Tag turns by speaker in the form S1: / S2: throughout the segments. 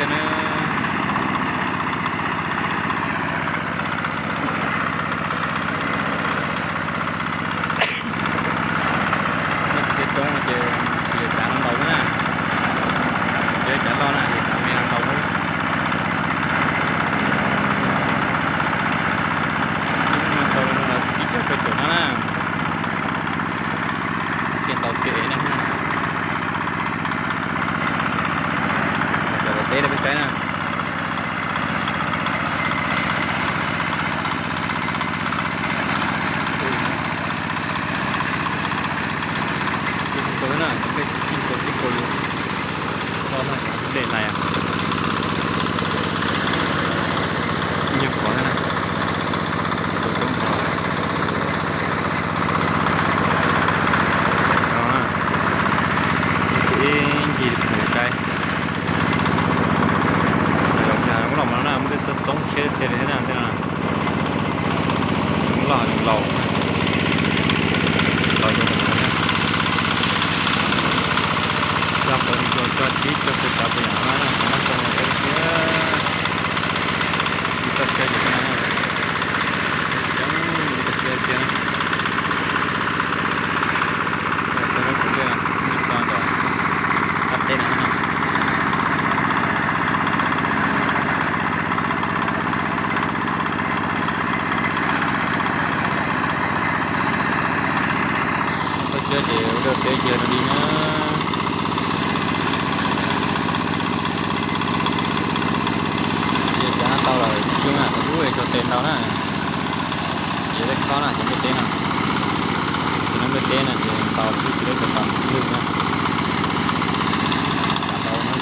S1: cho nó cái trống là chơi trả nó đầu nữa nè, chơi trả lo nè thì trả mẹ nó đầu nữa. Đầu nó là chỉ chơi cái chỗ nó nè, cái đầu kệ này ha, rồi té là cái trái nè. Tối là cái kinh cổ luôn đó là vấn đề này à, nhiều có thế này cổ trống có đó cái gì được cái trái rồi nhà cũng lòng nó là một cái trống chết thế nào cũng là lầu rồi cho tí cho cái cà phê nó không có cái kia kita chơi như thế này chẳng kita chơi kia rồi nó cũng là như con đó hấp tên này nó chơi đều được chơi giờ nó đi nữa. Tao là chung là nó đuổi cho tên đó nè, vậy đấy có là chỉ cái tên này, thì nó cái tên này thì tao chỉ lấy cái tầm chung nè, tao nó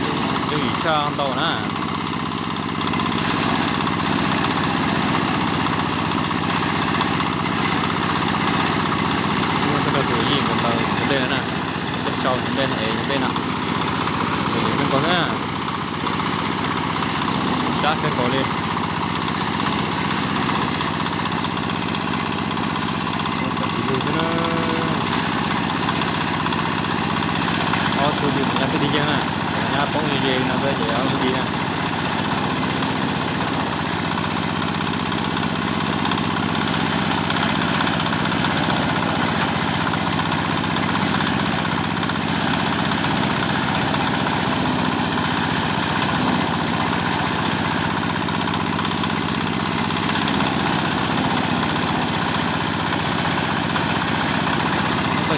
S1: chỉ cho tao nè, nhưng mà cái đồ gì của tao cái tên này nè, cái sau cái tên này, thì bên còn nè. Đắt cái cổ lên nó tôi dùng là cái đi chân nè nhà bóng như vậy nó phải dẻo như gì nè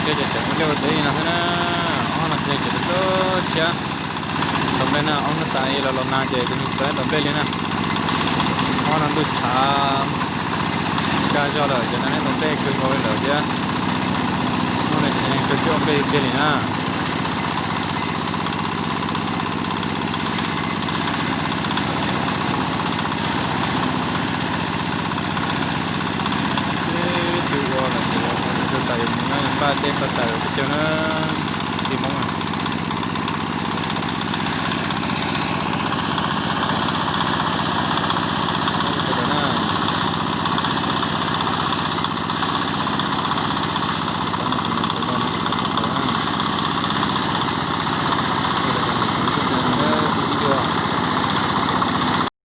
S1: chơi chơi cái đầu tiên là thế nào, ông nó chơi chơi đó chứ, tầm bên nào ông nó tại là lần nào chơi cũng phải tầm bên này, ông nó được thả cho rồi cho nên tầm bên cứ ngồi rồi chứ, ông này cứ cho ông bên này nè. Tại vì nó ba tên bắt đầu cho nó